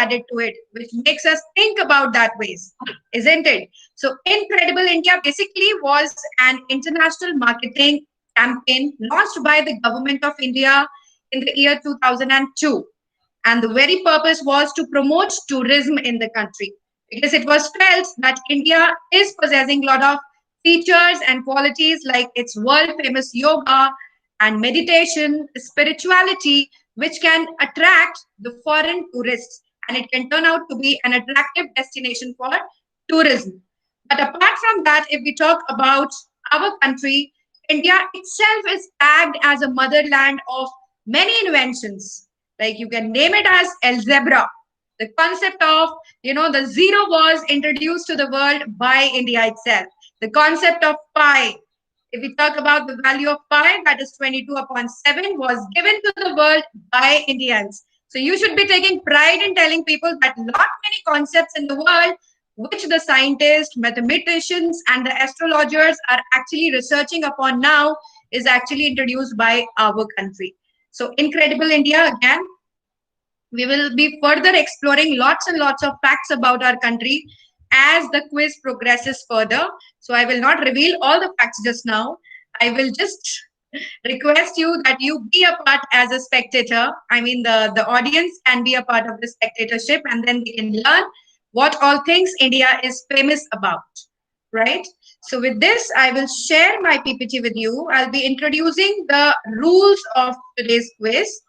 added to it, which makes us think about that ways, isn't it? So Incredible India basically was an international marketing campaign launched by the government of India in the year 2002. And the very purpose was to promote tourism in the country, because it was felt that India is possessing a lot of features and qualities like its world famous yoga and meditation, spirituality, which can attract the foreign tourists, and it can turn out to be an attractive destination for tourism. But apart from that, if we talk about our country, India itself is tagged as a motherland of many inventions. Like you can name it as algebra. The concept of, the zero was introduced to the world by India itself. The concept of pi, if we talk about the value of pi, that is 22 upon 7, was given to the world by Indians. So you should be taking pride in telling people that not many concepts in the world which the scientists, mathematicians, and the astrologers are actually researching upon now is actually introduced by our country. So Incredible India, again, we will be further exploring lots and lots of facts about our country as the quiz progresses further. So I will not reveal all the facts just now. I will just request you that you be a part as a spectator. I mean, the audience can be a part of the spectatorship, and then we can learn what all things India is famous about, right? So with this, I will share my PPT with you. I'll be introducing the rules of today's quiz.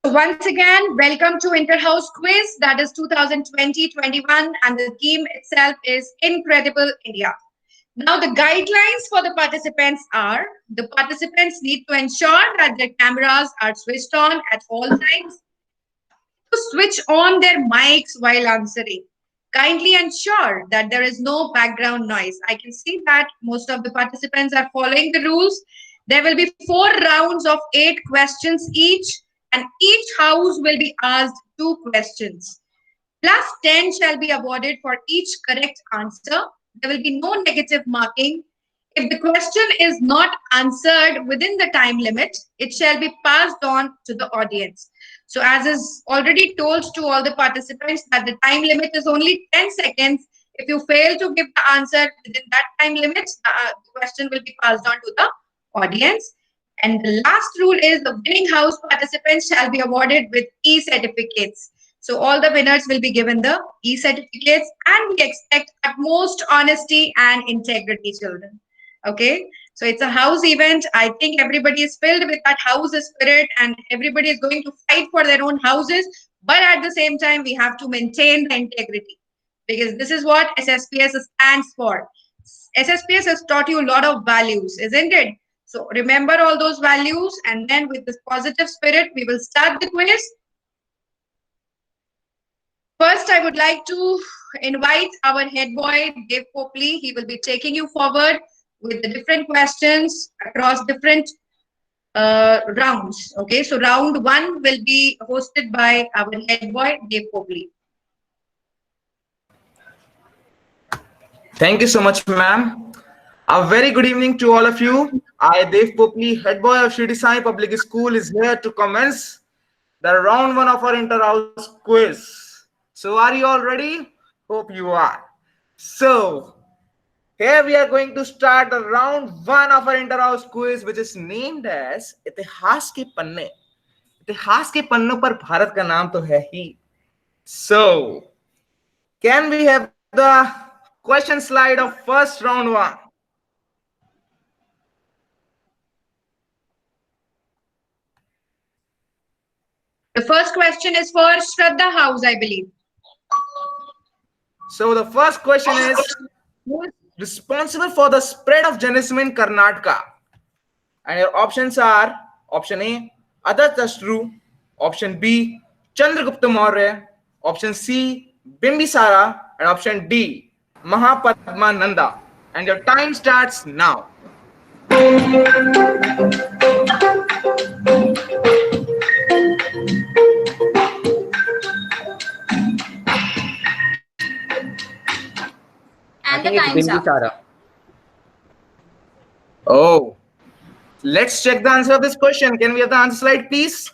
Once again, welcome to Interhouse Quiz, that is 2020-21, and the theme itself is Incredible India. Now, the guidelines for the participants are, the participants need to ensure that their cameras are switched on at all times, to switch on their mics while answering. Kindly ensure that there is no background noise. I can see that most of the participants are following the rules. There will be 4 rounds of 8 questions each, and each house will be asked 2 questions. Plus 10 shall be awarded for each correct answer. There will be no negative marking. If the question is not answered within the time limit, it shall be passed on to the audience. So as is already told to all the participants that the time limit is only 10 seconds. If you fail to give the answer within that time limit, the question will be passed on to the audience. And the last rule is the winning house participants shall be awarded with e-certificates. So all the winners will be given the e-certificates, and we expect utmost honesty and integrity, children. Okay, so it's a house event. I think everybody is filled with that house spirit, and everybody is going to fight for their own houses. But at the same time, we have to maintain the integrity, because this is what SSPS stands for. SSPS has taught you a lot of values, isn't it? So remember all those values, and then with this positive spirit, we will start the quiz. First, I would like to invite our head boy, Dave Popley. He will be taking you forward with the different questions across different rounds. Okay, so round 1 will be hosted by our head boy, Dave Popley. Thank you so much, ma'am. A very good evening to all of you. I, Dave Popley, head boy of Shirdi Sai Public School, is here to commence the round 1 of our inter-house quiz. So are you all ready? Hope you are. So here we are going to start the round 1 of our inter-house quiz, which is named as इतिहास के पन्ने. इतिहास के पन्नों पर भारत का नाम तो है ही. So can we have the question slide of first round 1? The first question is for Shraddha House, I believe. So the first question is, who is responsible for the spread of Jainism in Karnataka? And your options are option A, Adatashru, option B, Chandragupta Maurya, option C, Bimbisara, and option D, Mahapadmananda. And your time starts now. I And the think it's time's up. Bimbisara. Oh, let's check the answer of this question. Can we have the answer slide, please?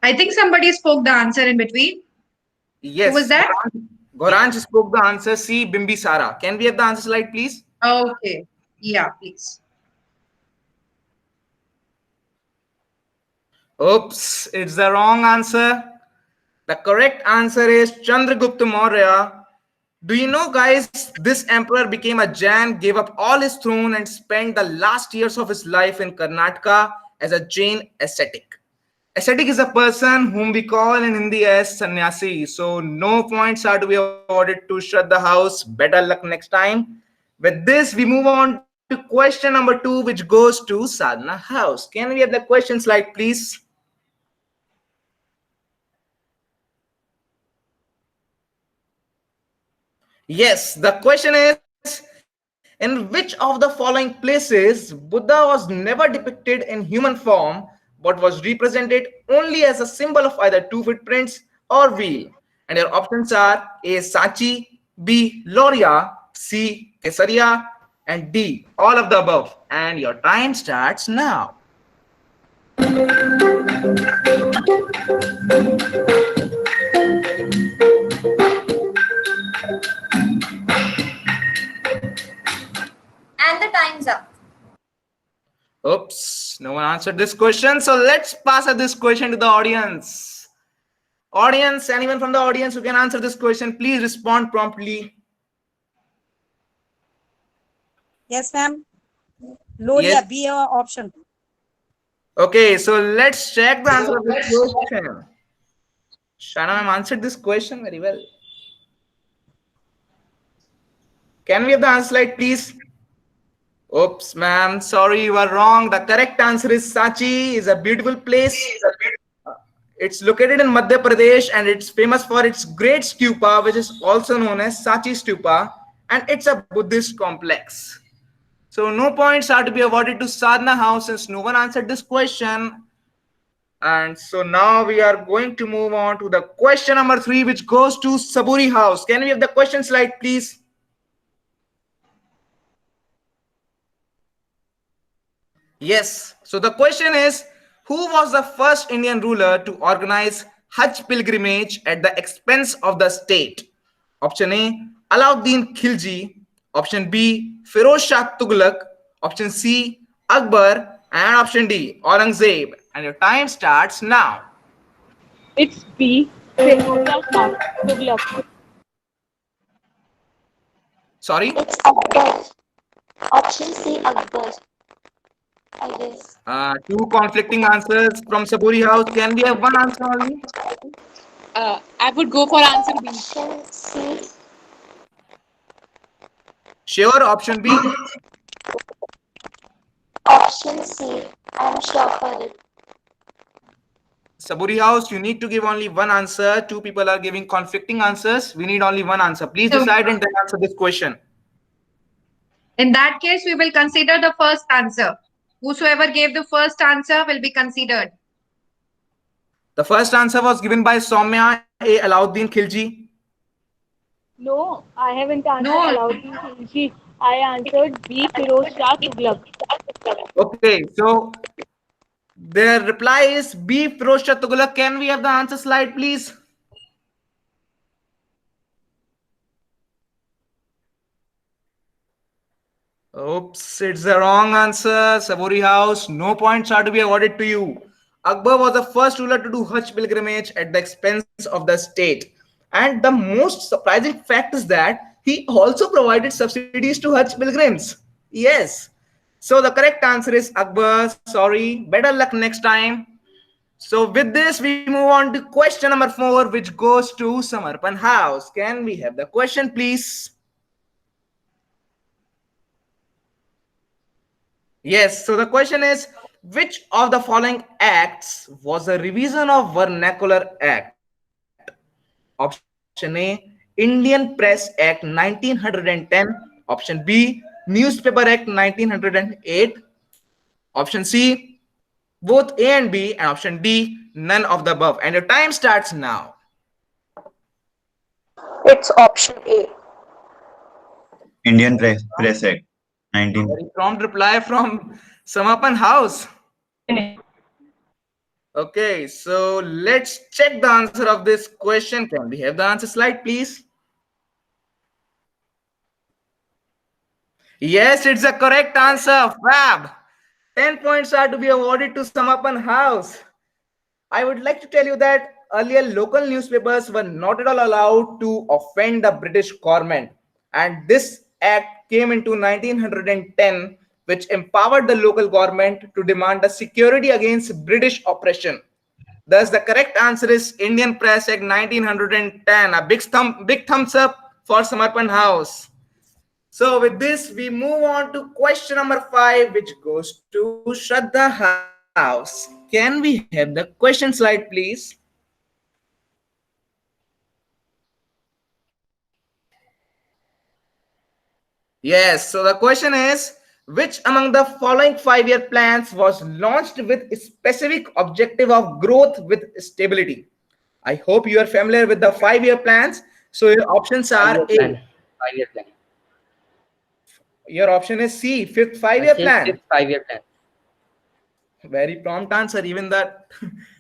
I think somebody spoke the answer in between. Who was Yes, that? Goranj spoke the answer C, Bimbisara. Can we have the answer slide, please? Okay. Yeah, please. Oops, it's the wrong answer. The correct answer is Chandragupta Maurya. Do you know, guys, this emperor became a Jain, gave up all his throne, and spent the last years of his life in Karnataka as a Jain ascetic. Ascetic is a person whom we call in Hindi as sannyasi. So no points are to be awarded to shut the house. Better luck next time. With this, we move on to question number 2, which goes to Sadhana House. Can we have the question slide, please? Yes, the question is, in which of the following places Buddha was never depicted in human form but was represented only as a symbol of either two footprints or wheel? And your options are A. Sachi, B. Loria, C. Kesaria, and D. All of the above. And your time starts now. And the time's up. Oops, no one answered this question. So let's pass this question to the audience. Audience, anyone from the audience who can answer this question, please respond promptly. Yes, ma'am. Yes. Loria, be our option. Okay, so let's check the answer of this question. Shana ma'am answered this question very well. Can we have the answer slide, please? Oops, ma'am. Sorry, you are wrong. The correct answer is Sachi is a beautiful place. It's located in Madhya Pradesh and it's famous for its great stupa, which is also known as Sachi Stupa, and it's a Buddhist complex. So no points are to be awarded to Sadhana House since no one answered this question. And so now we are going to move on to the question number 3, which goes to Saburi House. Can we have the question slide, please? Yes. So the question is, who was the first Indian ruler to organize Hajj pilgrimage at the expense of the state? Option A, Alauddin Khilji. Option B, Firoz Shah Tughlaq. Option C, Akbar. And option D, Aurangzeb. And your time starts now. It's B. Firoza Shah Tughlaq. Sorry? It's Akbar. Option C, Akbar. I guess. Two conflicting answers from Saburi House. Can we have one answer only? I would go for answer B. Option C. Sure, option B. Option C. I'm sure for it. Saburi House, you need to give only one answer. Two people are giving conflicting answers. We need only one answer. Please So, decide and then answer this question. in that case, we will consider the first answer. Whosoever gave the first answer will be considered. The first answer was given by Soumya A. Alauddin Khilji. No, I haven't answered No, Alauddin Khilji. I answered B. Firoz Shah Tughlaq. Okay, so their reply is B. Firoz Shah Tughlaq. Can we have the answer slide, please? Oops, it's the wrong answer. Saburi House, no points are to be awarded to you. Akbar was the first ruler to do Hajj pilgrimage at the expense of the state. And the most surprising fact is that he also provided subsidies to Hajj pilgrims. Yes. So the correct answer is Akbar. Sorry. Better luck next time. So with this, we move on to question number 4, which goes to Samarpan House. Can we have the question, please? Yes, so the question is, which of the following acts was a revision of Vernacular Act? Option A, Indian Press Act 1910. Option B, Newspaper Act 1908. Option C, both A and B. And option D, none of the above. And your time starts now. It's option A. Indian Press Act 19. Very prompt reply from Samapan House. Okay, so let's check the answer of this question. Can we have the answer slide, please? Yes, it's a correct answer. Fab. 10 points are to be awarded to Samapan House. I would like to tell you that earlier local newspapers were not at all allowed to offend the British government. And this act came into 1910, which empowered the local government to demand a security against British oppression. Thus, the correct answer is Indian Press Act 1910. A big thumbs up for Samarpan House. So with this, we move on to question number 5, which goes to Shraddha House. Can we have the question slide, please? Yes, so the question is, which among the following 5-year plans was launched with a specific objective of growth with stability? I hope you are familiar with the 5-year plans. So your options are Five-year A. plan. 5-year plan. Your option is C, fifth I 5-year say plan. fifth 5-year plan. Very prompt answer, even that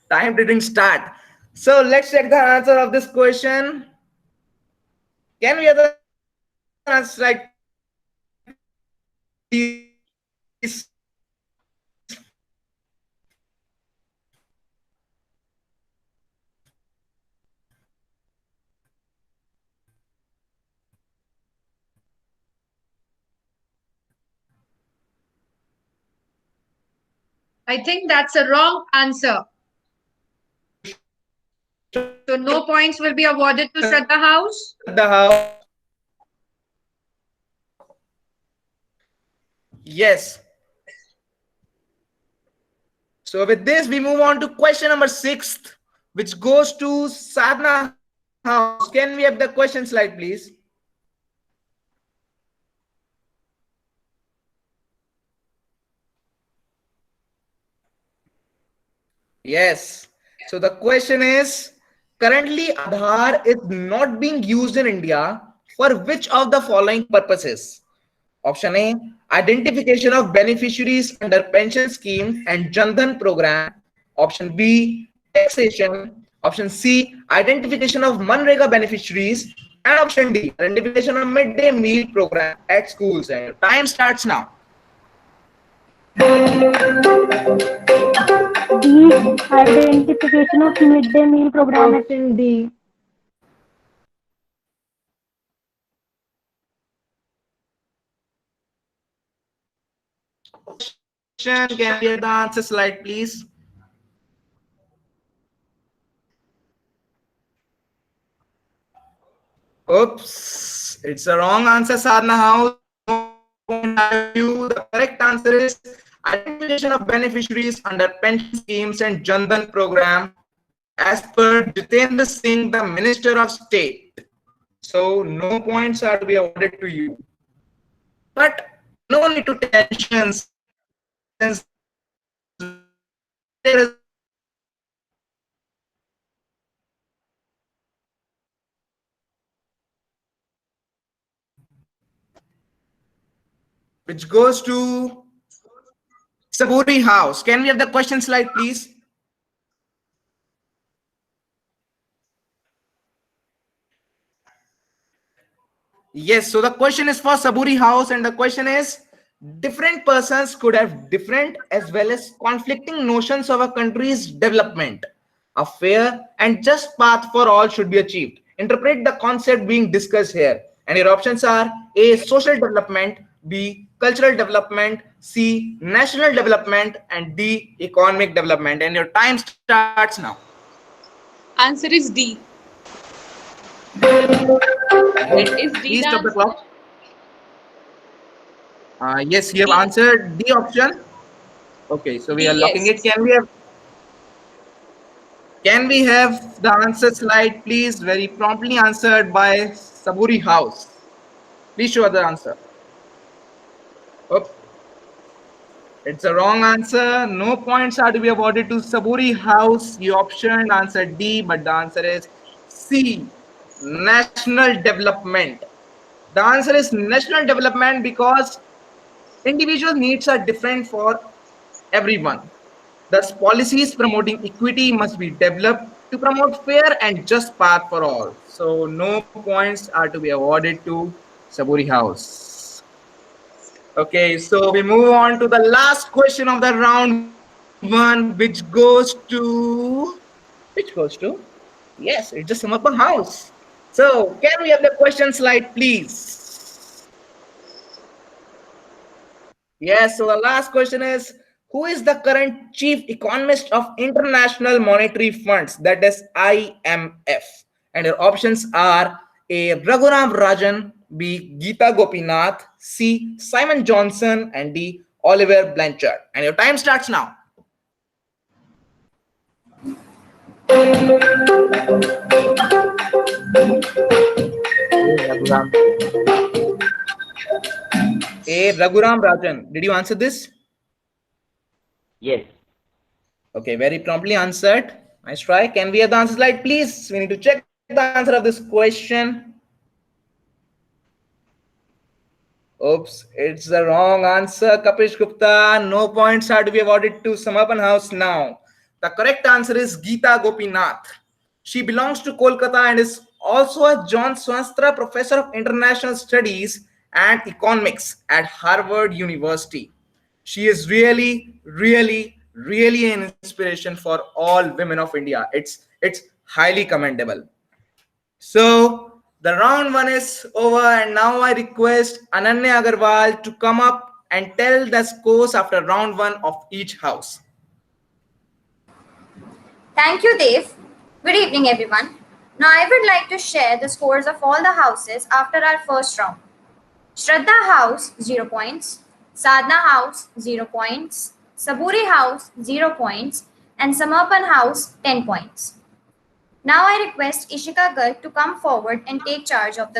time didn't start. So let's check the answer of this question. Can we have the answer slide, please? I think that's a wrong answer. So no points will be awarded to Shraddha House. The house. Yes. So with this, we move on to question number 6, which goes to Sadhna House. Can we have the question slide, please? Yes. So the question is, currently Aadhaar is not being used in India for which of the following purposes? Option A, identification of beneficiaries under pension schemes and Jan Dhan program. Option B, taxation. Option C, identification of Manrega beneficiaries. And option D, identification of midday meal program at schools. And your time starts now. D. Identification of midday meal program. Option D. Question, can we have the answer slide, please? Oops, it's a wrong answer, Sadhana House. The correct answer is identification of beneficiaries under pension schemes and Jan Dhan program, as per Jitendra Singh, the Minister of State. So no points are to be awarded to you. But no need to tension, since there is which goes to Saburi House. Can we have the question slide, please? Yes, so the question is for Saburi House, and the question is, different persons could have different as well as conflicting notions of a country's development. A fair and just path for all should be achieved. Interpret the concept being discussed here. And your options are A, social development, B, cultural development, C, national development, and D, economic development. And your time starts now. Answer is D. Is D Please the stop the answer? clock. Yes, you have answered D option. Okay, so we are D, locking yes. it. Can we have the answer slide, please? Very promptly answered by Saburi House. Please show the answer. Oh, it's a wrong answer. No points are to be awarded to Saburi House. You option answer D, but the answer is C, national development. The answer is national development because individual needs are different for everyone. Thus, policies promoting equity must be developed to promote fair and just path for all. So, no points are to be awarded to Saburi House. Okay, so we move on to the last question of the round one, which goes to yes, it's just Samappa House. So, can we have the question slide, please? Yes, so the last question is, who is the current chief economist of International Monetary Funds, that is IMF? And your options are A. Raghuram Rajan, B. Geeta Gopinath, C. Simon Johnson, and D. Oliver Blanchard. And your time starts now. A. Raghuram Rajan. Did you answer this? Yes. Okay, very promptly answered. Nice try. Can we have the answer slide, please? We need to check the answer of this question. Oops, it's the wrong answer, Kapish Gupta. No points are to be awarded to Samapan House now. The correct answer is Geeta Gopinath. She belongs to Kolkata and is also a John Swastra Professor of International Studies and Economics at Harvard University. She is really an inspiration for all women of India. It's highly commendable. So the round one is over, and now I request Ananya Agarwal to come up and tell the scores after round one of each house. Thank you, Dave. Good evening, everyone. Now, I would like to share the scores of all the houses after our first round. Shraddha House, 0 points. Sadhna House, 0 points. Saburi House, 0 points. And Samarpan House, 10 points. Now, I request Ishika Garg to come forward and take charge of the